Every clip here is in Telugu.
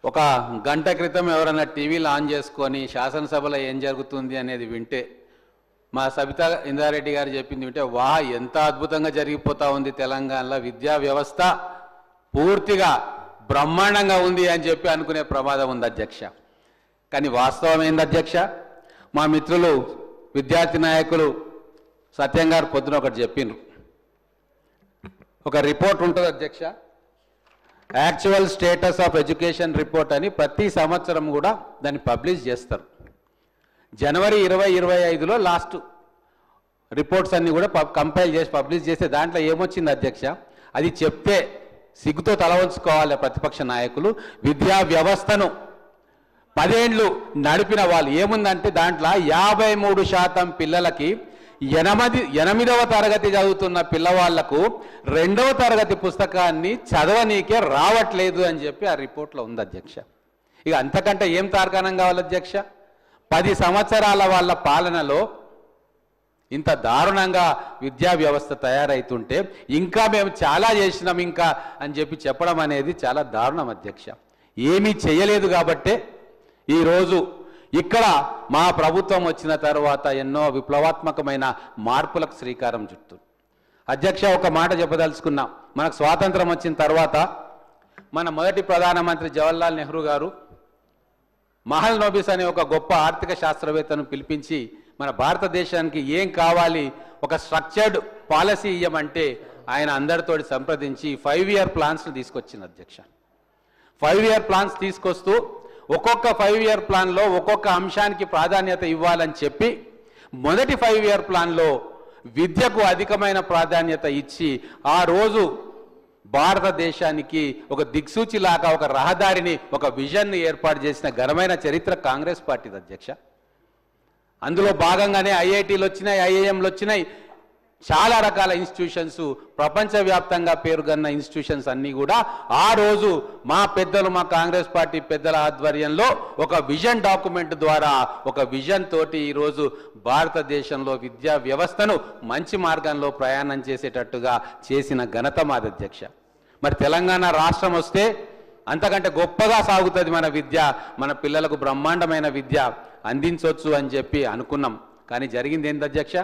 ఒక గంట క్రితం ఎవరైనా టీవీలు ఆన్ చేసుకొని శాసనసభలో ఏం జరుగుతుంది అనేది వింటే మా సబితా ఇందారెడ్డి గారు చెప్పింది వింటే వా ఎంత అద్భుతంగా జరిగిపోతా ఉంది తెలంగాణలో విద్యా వ్యవస్థ పూర్తిగా బ్రహ్మాండంగా ఉంది అని చెప్పి అనుకునే ప్రమాదం ఉంది అధ్యక్ష. కానీ వాస్తవం ఏంది అధ్యక్ష? మా మిత్రులు విద్యార్థి నాయకులు సత్యం గారు పొద్దున ఒకటి చెప్పిండ్రు. ఒక రిపోర్ట్ ఉంటుంది అధ్యక్ష, actual status of education report అని ప్రతి సంవత్సరం కూడా దాన్ని పబ్లిష్ చేస్తారు. జనవరి 2025లో లాస్ట్ రిపోర్ట్స్ అన్నీ కూడా కంపైల్ చేసి పబ్లిష్ చేస్తే దాంట్లో ఏమొచ్చింది అధ్యక్ష? అది చెప్తే సిగ్గుతో తల వంచుకోవాలి ప్రతిపక్ష నాయకులు. విద్యా వ్యవస్థను 10 ఏళ్ళు నడిపిన వాళ్ళు ఏముందంటే దాంట్లో 53% పిల్లలకి 8వ తరగతి చదువుతున్న పిల్లవాళ్లకు 2వ తరగతి పుస్తకాన్ని చదవనీకే రావట్లేదు అని చెప్పి ఆ రిపోర్ట్లో ఉంది అధ్యక్ష. ఇక అంతకంటే ఏం తార్కాణం కావాలి అధ్యక్ష? 10 సంవత్సరాల వాళ్ళ పాలనలో ఇంత దారుణంగా విద్యా వ్యవస్థ తయారైతుంటే ఇంకా మేము చాలా చేసినాం ఇంకా అని చెప్పి చెప్పడం అనేది చాలా దారుణం అధ్యక్ష. ఏమీ చేయలేదు కాబట్టే ఈరోజు ఇక్కడ మా ప్రభుత్వం వచ్చిన తర్వాత ఎన్నో విప్లవాత్మకమైన మార్పులకు శ్రీకారం చుట్టుంది. అధ్యక్ష, ఒక మాట చెప్పదలుచుకున్నాం. మనకు స్వాతంత్రం వచ్చిన తర్వాత మన మొదటి ప్రధానమంత్రి జవహర్లాల్ నెహ్రూ గారు మహల్ నోబిస్ అనే ఒక గొప్ప ఆర్థిక శాస్త్రవేత్తను పిలిపించి మన భారతదేశానికి ఏం కావాలి, ఒక స్ట్రక్చర్డ్ పాలసీ ఇవ్వమంటే ఆయన అందరితోటి సంప్రదించి 5 ఇయర్ ప్లాన్స్ను తీసుకొచ్చింది అధ్యక్ష. 5 ఇయర్ ప్లాన్స్ తీసుకొస్తూ ఒక్కొక్క 5 ఇయర్ ప్లాన్లో ఒక్కొక్క అంశానికి ప్రాధాన్యత ఇవ్వాలని చెప్పి మొదటి 5 ఇయర్ ప్లాన్లో విద్యకు అధికమైన ప్రాధాన్యత ఇచ్చి ఆ రోజు భారతదేశానికి ఒక దిక్సూచిలాగా ఒక రహదారిని ఒక విజన్ని ఏర్పాటు చేసిన ఘనమైన చరిత్ర కాంగ్రెస్ పార్టీది అధ్యక్ష. అందులో భాగంగానే ఐఐటీలు వచ్చినాయి, ఐఐఎంలు వచ్చినాయి, చాలా రకాల ఇన్స్టిట్యూషన్స్, ప్రపంచవ్యాప్తంగా పేరుగన్న ఇన్స్టిట్యూషన్స్ అన్నీ కూడా ఆ రోజు మా పెద్దలు, మా కాంగ్రెస్ పార్టీ పెద్దల ఆధ్వర్యంలో ఒక విజన్ డాక్యుమెంట్ ద్వారా ఒక విజన్ తోటి ఈరోజు భారతదేశంలో విద్యా వ్యవస్థను మంచి మార్గంలో ప్రయాణం చేసేటట్టుగా చేసిన ఘనత మాది అధ్యక్ష. మరి తెలంగాణ రాష్ట్రం వస్తే అంతకంటే గొప్పగా సాగుతుంది మన విద్య, మన పిల్లలకు బ్రహ్మాండమైన విద్య అందించవచ్చు అని చెప్పి అనుకున్నాం. కానీ జరిగింది ఏంది అధ్యక్ష?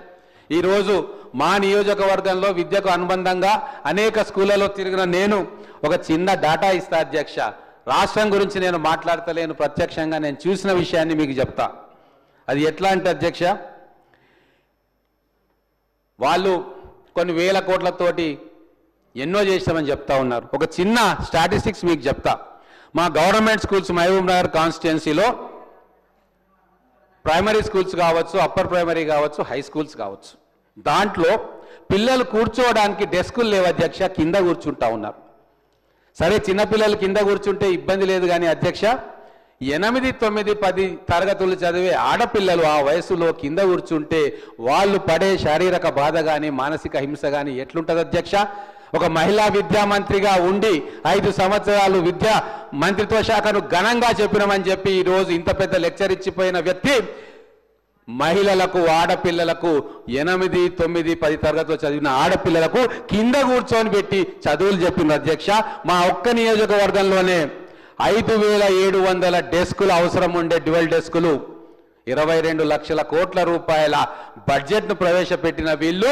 ఈరోజు మా నియోజకవర్గంలో విద్యకు అనుబంధంగా అనేక స్కూళ్ళలో తిరిగిన నేను ఒక చిన్న డాటా ఇస్తా అధ్యక్ష. రాష్ట్రం గురించి నేను మాట్లాడతలేను, ప్రత్యక్షంగా నేను చూసిన విషయాన్ని మీకు చెప్తా. అది ఎట్లా అంటే అధ్యక్ష, వాళ్ళు కొన్ని వేల కోట్లతోటి ఎన్నో చేస్తామని చెప్తా ఉన్నారు. ఒక చిన్న స్టాటిస్టిక్స్ మీకు చెప్తా. మా గవర్నమెంట్ స్కూల్స్ మహబూబ్ నగర్ కాన్స్టిట్యున్సీలో ప్రైమరీ స్కూల్స్ కావచ్చు, అప్పర్ ప్రైమరీ కావచ్చు, హై స్కూల్స్ కావచ్చు, దాంట్లో పిల్లలు కూర్చోవడానికి డెస్కులు లేవు అధ్యక్ష, కింద కూర్చుంటా ఉన్నారు. సరే చిన్నపిల్లలు కింద కూర్చుంటే ఇబ్బంది లేదు కానీ అధ్యక్ష 8, 9, 10 తరగతులు చదివే ఆడపిల్లలు ఆ వయసులో కింద కూర్చుంటే వాళ్ళు పడే శారీరక బాధ కానీ మానసిక హింస కానీ ఎట్లుంటుంది అధ్యక్ష? ఒక మహిళా విద్యా మంత్రిగా ఉండి 5 సంవత్సరాలు విద్యా మంత్రిత్వ శాఖను ఘనంగా చెప్పినామని చెప్పి ఈరోజు ఇంత పెద్ద లెక్చర్ ఇచ్చిపోయిన వ్యక్తి మహిళలకు, ఆడపిల్లలకు 8, 9, 10 తరగతిలో చదివిన ఆడపిల్లలకు కింద కూర్చొని పెట్టి చదువులు చెప్పింది అధ్యక్ష. మా ఒక్క నియోజకవర్గంలోనే 5,700 డెస్కులు అవసరం ఉండే డ్యువల్ డెస్కులు 22 లక్షల కోట్ల రూపాయల బడ్జెట్ను ప్రవేశపెట్టిన వీళ్ళు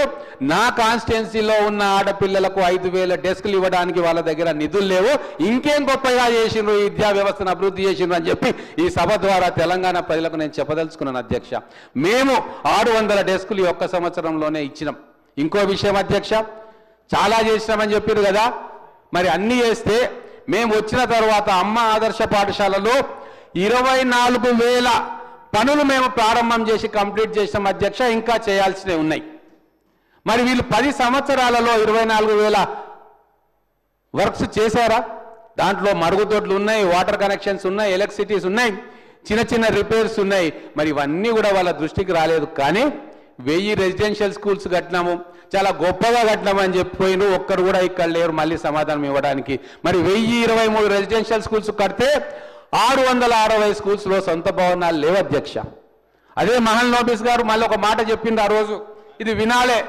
నా కాన్స్టిట్యున్సీలో ఉన్న ఆడపిల్లలకు 5,000 డెస్కులు ఇవ్వడానికి వాళ్ళ దగ్గర నిధులు లేవు, ఇంకేం గొప్పగా చేసిండ్రు, ఈ విద్యా వ్యవస్థను అభివృద్ధి చేసిండ్రు అని చెప్పి ఈ సభ ద్వారా తెలంగాణ ప్రజలకు నేను చెప్పదలుచుకున్నాను అధ్యక్ష. మేము 600 డెస్కులు ఈ ఒక్క సంవత్సరంలోనే ఇచ్చినాం. ఇంకో విషయం అధ్యక్ష, చాలా చేసినామని చెప్పారు కదా, మరి అన్నీ చేస్తే మేము వచ్చిన తర్వాత అమ్మ ఆదర్శ పాఠశాలలో 24,000 పనులు మేము ప్రారంభం చేసి కంప్లీట్ చేసాం అధ్యక్ష. ఇంకా చేయాల్సినవి ఉన్నాయి. మరి వీళ్ళు 10 సంవత్సరాలలో 24,000 వర్క్స్ చేశారా? దాంట్లో మరుగుదొడ్లు ఉన్నాయి, వాటర్ కనెక్షన్స్ ఉన్నాయి, ఎలక్ట్రిసిటీస్ ఉన్నాయి, చిన్న చిన్న రిపేర్స్ ఉన్నాయి. మరి ఇవన్నీ కూడా వాళ్ళ దృష్టికి రాలేదు. కానీ 1000 రెసిడెన్షియల్ స్కూల్స్ కట్టినాము, చాలా గొప్పగా కట్టినామని చెప్పిపోయిన ఒక్కరు కూడా ఇక్కడ లేరు మళ్ళీ సమాధానం ఇవ్వడానికి. మరి 1023 రెసిడెన్షియల్ స్కూల్స్ కడితే 660 స్కూల్స్లో సొంత భవనాలు లేవు అధ్యక్ష. అదే మహల్ నోబిస్ గారు మళ్ళీ ఒక మాట చెప్పింది ఆ రోజు, ఇది వినాలే.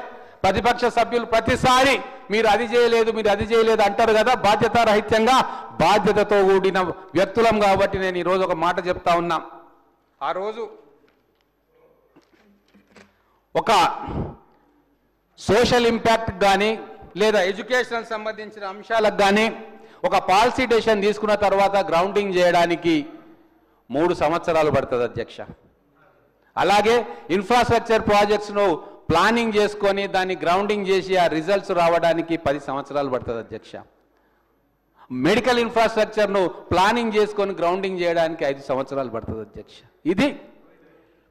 ప్రతిపక్ష సభ్యులు ప్రతిసారి మీరు అది చేయలేదు అంటారు కదా, బాధ్యతారహిత్యంగా. బాధ్యతతో కూడిన వ్యక్తులం కాబట్టి నేను ఈరోజు ఒక మాట చెప్తా ఉన్నా. ఆ రోజు ఒక సోషల్ ఇంపాక్ట్ కానీ లేదా ఎడ్యుకేషనల్ సంబంధించిన అంశాలకు కానీ ఒక పాలసీ డెసిషన్ తీసుకున్న తర్వాత గ్రౌండింగ్ చేయడానికి 3 సంవత్సరాలు పడుతుంది అధ్యక్ష. అలాగే ఇన్ఫ్రాస్ట్రక్చర్ ప్రాజెక్ట్స్ను ప్లానింగ్ చేసుకొని దాన్ని గ్రౌండింగ్ చేసి ఆ రిజల్ట్స్ రావడానికి 10 సంవత్సరాలు పడుతుంది అధ్యక్ష. మెడికల్ ఇన్ఫ్రాస్ట్రక్చర్ను ప్లానింగ్ చేసుకొని గ్రౌండింగ్ చేయడానికి 5 సంవత్సరాలు పడుతుంది అధ్యక్ష. ఇది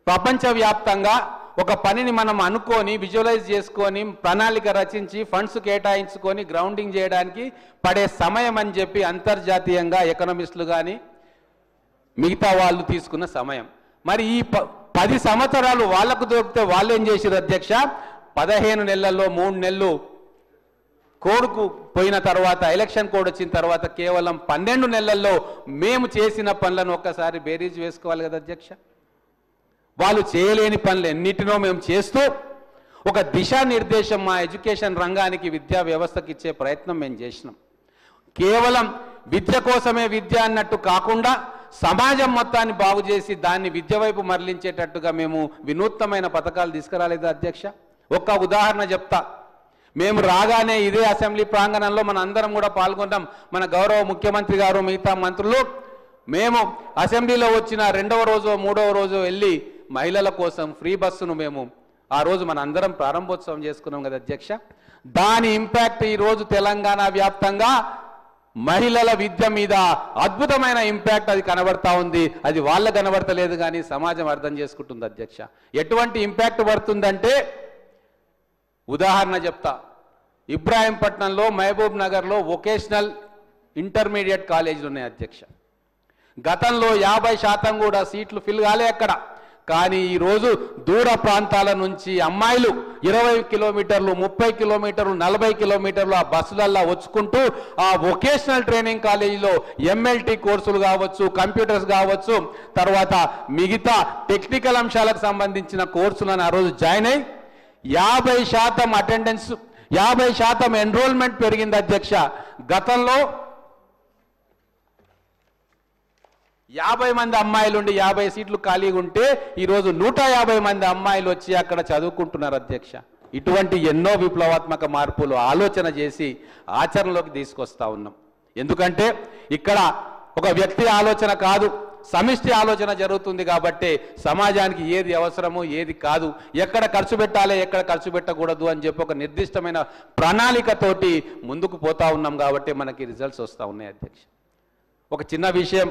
ప్రపంచవ్యాప్తంగా ఒక పనిని మనం అనుకొని విజువలైజ్ చేసుకొని ప్రణాళిక రచించి ఫండ్స్ కేటాయించుకొని గ్రౌండింగ్ చేయడానికి పడే సమయం అని చెప్పి అంతర్జాతీయంగా ఎకనామిస్టులు కానీ మిగతా వాళ్ళు తీసుకున్న సమయం. మరి ఈ 10 సంవత్సరాలు వాళ్లకు దొరికితే వాళ్ళు ఏం చేశారు అధ్యక్ష? 15 నెలల్లో 3 నెలలు కోడ్కు పోయిన తర్వాత, ఎలక్షన్ కోడ్ వచ్చిన తర్వాత కేవలం 12 నెలల్లో మేము చేసిన పనులను ఒక్కసారి బేరీజ్ వేసుకోవాలి కదా అధ్యక్ష. వాళ్ళు చేయలేని పనులు ఎన్నిటినో మేము చేస్తూ ఒక దిశానిర్దేశం మా ఎడ్యుకేషన్ రంగానికి, విద్యా వ్యవస్థకి ఇచ్చే ప్రయత్నం మేము చేసినాం. కేవలం విద్య కోసమే విద్య అన్నట్టు కాకుండా సమాజం మొత్తాన్ని బాగు చేసి దాన్ని విద్య వైపు మరలించేటట్టుగా మేము వినూత్నమైన పథకాలు తీసుకురాలేదు అధ్యక్ష. ఒక్క ఉదాహరణ చెప్తా. మేము రాగానే ఇదే అసెంబ్లీ ప్రాంగణంలో మన అందరం కూడా పాల్గొన్నాం. మన గౌరవ ముఖ్యమంత్రి గారు, మిగతా మంత్రులు, మేము అసెంబ్లీలో వచ్చిన 2వ రోజు 3వ రోజు వెళ్ళి మహిళల కోసం ఫ్రీ బస్సును మేము ఆ రోజు మన అందరం ప్రారంభోత్సవం చేసుకున్నాం కదా అధ్యక్ష. దాని ఇంపాక్ట్ ఈరోజు తెలంగాణ వ్యాప్తంగా మహిళల విద్య మీద అద్భుతమైన ఇంపాక్ట్ అది కనబడతా ఉంది. అది వాళ్ళ కనబడతలేదు కానీ సమాజం అర్థం చేసుకుంటుంది అధ్యక్ష. ఎటువంటి ఇంపాక్ట్ పడుతుందంటే ఉదాహరణ చెప్తా. ఇబ్రాహీంపట్నంలో, మహబూబ్ నగర్లో వొకేషనల్ ఇంటర్మీడియట్ కాలేజీలు ఉన్నాయి అధ్యక్ష. గతంలో 50% కూడా సీట్లు ఫిల్ కాలే అక్కడ. కానీ ఈరోజు దూర ప్రాంతాల నుంచి అమ్మాయిలు 20 కిలోమీటర్లు, 30 కిలోమీటర్లు, 40 కిలోమీటర్లు ఆ బస్సులల్లో వచ్చుకుంటూ ఆ వొకేషనల్ ట్రైనింగ్ కాలేజీలో ఎంఎల్టీ కోర్సులు కావచ్చు, కంప్యూటర్స్ కావచ్చు, తర్వాత మిగతా టెక్నికల్ అంశాలకు సంబంధించిన కోర్సులను ఆ రోజు జాయిన్ అయ్యి 50% అటెండెన్స్, 50% ఎన్రోల్మెంట్ పెరిగింది అధ్యక్ష. గతంలో 50 మంది అమ్మాయిలు ఉండి 50 సీట్లు ఖాళీగా ఉంటే ఈరోజు 150 మంది అమ్మాయిలు వచ్చి అక్కడ చదువుకుంటున్నారు అధ్యక్ష. ఇటువంటి ఎన్నో విప్లవాత్మక మార్పులు ఆలోచన చేసి ఆచరణలోకి తీసుకొస్తా ఉన్నాం. ఎందుకంటే ఇక్కడ ఒక వ్యక్తి ఆలోచన కాదు, సమిష్టి ఆలోచన జరుగుతుంది. కాబట్టి సమాజానికి ఏది అవసరమో ఏది కాదు, ఎక్కడ ఖర్చు పెట్టాలి, ఎక్కడ ఖర్చు పెట్టకూడదు అని చెప్పి ఒక నిర్దిష్టమైన ప్రణాళికతోటి ముందుకు పోతా ఉన్నాం. కాబట్టి మనకి రిజల్ట్స్ వస్తూ ఉన్నాయి అధ్యక్ష. ఒక చిన్న విషయం,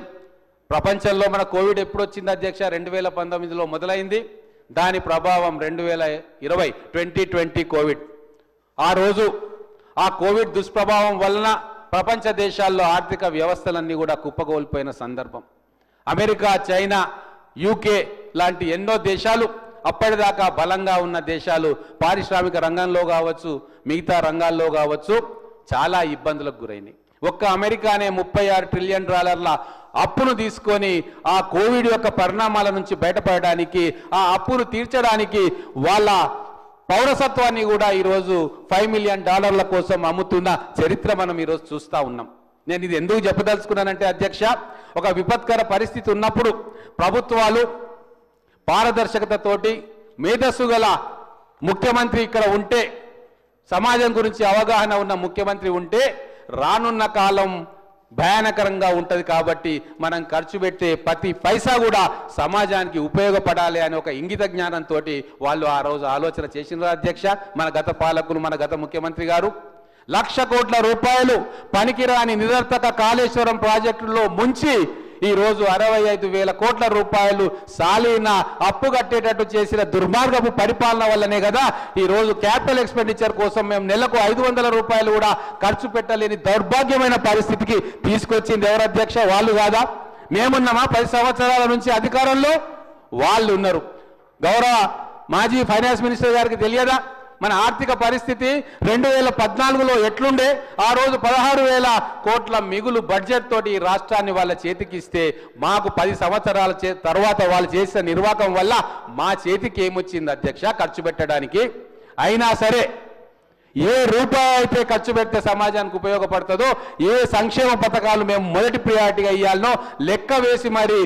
ప్రపంచంలో మన కోవిడ్ ఎప్పుడు వచ్చింది అధ్యక్ష? 2019లో మొదలైంది. దాని ప్రభావం 2020 కోవిడ్. ఆ రోజు ఆ కోవిడ్ దుష్ప్రభావం వలన ప్రపంచ దేశాల్లో ఆర్థిక వ్యవస్థలన్నీ కూడా కుప్పగోల్పోయిన సందర్భం. అమెరికా, చైనా, యూకే లాంటి ఎన్నో దేశాలు, అప్పటిదాకా బలంగా ఉన్న దేశాలు పారిశ్రామిక రంగంలో కావచ్చు, మిగతా రంగాల్లో కావచ్చు, చాలా ఇబ్బందులకు గురైనాయి. ఒక్క అమెరికానే $36 ట్రిలియన్ అప్పును తీసుకొని ఆ కోవిడ్ యొక్క పరిణామాల నుంచి బయటపడడానికి, ఆ అప్పును తీర్చడానికి వాళ్ళ పౌరసత్వాన్ని కూడా ఈరోజు $5 మిలియన్ కోసం అమ్ముతున్న చరిత్ర మనం ఈరోజు చూస్తూ ఉన్నాం. నేను ఇది ఎందుకు చెప్పదలుచుకున్నానంటే అధ్యక్ష, ఒక విపత్కర పరిస్థితి ఉన్నప్పుడు ప్రభుత్వాలు పారదర్శకతతోటి మేధస్సు గల ముఖ్యమంత్రి ఇక్కడ ఉంటే, సమాజం గురించి అవగాహన ఉన్న ముఖ్యమంత్రి ఉంటే రానున్న కాలం భయానకరంగా ఉంటుంది. కాబట్టి మనం ఖర్చు పెట్టే ప్రతి పైసా కూడా సమాజానికి ఉపయోగపడాలి అనే ఒక ఇంగిత జ్ఞానంతో వాళ్ళు ఆ రోజు ఆలోచన చేసిన అధ్యక్ష. మన గత పాలకులు, మన గత ముఖ్యమంత్రి గారు ₹1,00,000 కోట్ల పనికిరాని నిరర్థక కాళేశ్వరం ప్రాజెక్టులో ముంచి ఈరోజు 65,000 కోట్ల సాలీన అప్పు కట్టేటట్టు చేసిన దుర్మార్గపు పరిపాలన వల్లనే కదా ఈరోజు క్యాపిటల్ ఎక్స్పెండిచర్ కోసం మేము నెలకు ₹500 కూడా ఖర్చు పెట్టలేని దౌర్భాగ్యమైన పరిస్థితికి తీసుకొచ్చింది ఎవరు అధ్యక్ష? వాళ్ళు కాదా? మేమున్నామా 10 సంవత్సరాల నుంచి అధికారంలో? వాళ్ళు ఉన్నారు. గౌరవ మాజీ ఫైనాన్స్ మినిస్టర్ గారికి తెలియదా మన ఆర్థిక పరిస్థితి 2014లో ఎట్లుండే? ఆ రోజు 16,000 కోట్ల మిగులు బడ్జెట్ తోటి రాష్ట్రాన్ని వాళ్ళ చేతికి ఇస్తే మాకు 10 సంవత్సరాల తర్వాత వాళ్ళు చేసిన నిర్వాహకం వల్ల మా చేతికి ఏమొచ్చింది అధ్యక్ష ఖర్చు పెట్టడానికి? అయినా సరే ఏ రూపాయి అయితే ఖర్చు పెడితే సమాజానికి ఉపయోగపడుతుందో, ఏ సంక్షేమ పథకాలు మేము మొదటి ప్రియారిటీగా ఇవ్వాలనో లెక్క వేసి మరి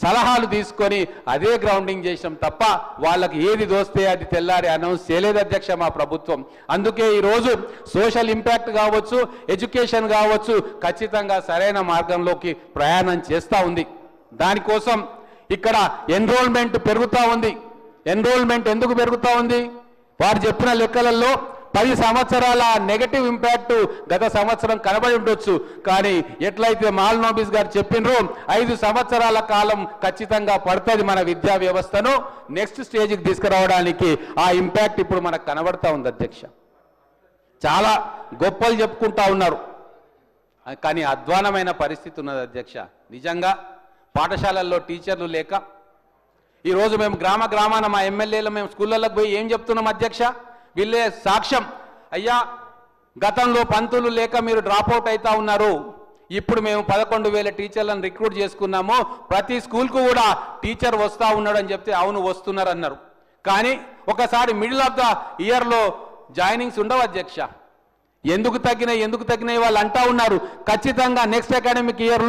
సలహాలు తీసుకొని అదే గ్రౌండింగ్ చేసాం తప్ప వాళ్ళకి ఏది దోస్తే అది తెల్లారి అనౌన్స్ చేయలేదు అధ్యక్ష మా ప్రభుత్వం. అందుకే ఈరోజు సోషల్ ఇంపాక్ట్ కావచ్చు, ఎడ్యుకేషన్ కావచ్చు, ఖచ్చితంగా సరైన మార్గంలోకి ప్రయాణం చేస్తూ ఉంది. దానికోసం ఇక్కడ ఎన్రోల్మెంట్ పెరుగుతూ ఉంది. ఎన్రోల్మెంట్ ఎందుకు పెరుగుతూ ఉంది? వారు చెప్పిన లెక్కలలో 10 సంవత్సరాల నెగటివ్ ఇంపాక్ట్ గత సంవత్సరం కనబడి ఉండొచ్చు. కానీ ఎట్లయితే మాల్నోబిస్ గారు చెప్పినరో 5 సంవత్సరాల కాలం ఖచ్చితంగా పడుతుంది మన విద్యా వ్యవస్థను నెక్స్ట్ స్టేజ్కి తీసుకురావడానికి. ఆ ఇంపాక్ట్ ఇప్పుడు మనకు కనబడతా ఉంది అధ్యక్ష. చాలా గొప్పలు చెప్పుకుంటా ఉన్నారు, కానీ అధ్వానమైన పరిస్థితి ఉన్నది అధ్యక్ష. నిజంగా పాఠశాలల్లో టీచర్లు లేక ఈరోజు మేము గ్రామాన మా ఎమ్మెల్యేలు మేము స్కూళ్ళలోకి పోయి ఏం చెప్తున్నాం అధ్యక్ష? వీళ్ళే సాక్ష్యం. అయ్యా, గతంలో పంతులు లేక మీరు డ్రాప్అవుట్ అవుతా ఉన్నారు, ఇప్పుడు మేము 11,000 టీచర్లను రిక్రూట్ చేసుకున్నాము, ప్రతి స్కూల్కు కూడా టీచర్ వస్తూ ఉన్నాడు అని చెప్తే అవును వస్తున్నారు అన్నారు. కానీ ఒకసారి మిడిల్ ఆఫ్ ద ఇయర్లో జాయినింగ్స్ ఉండవు అధ్యక్ష. ఎందుకు తగ్గినాయి వాళ్ళు అంటా ఉన్నారు. ఖచ్చితంగా నెక్స్ట్ అకాడమిక్ ఇయర్లో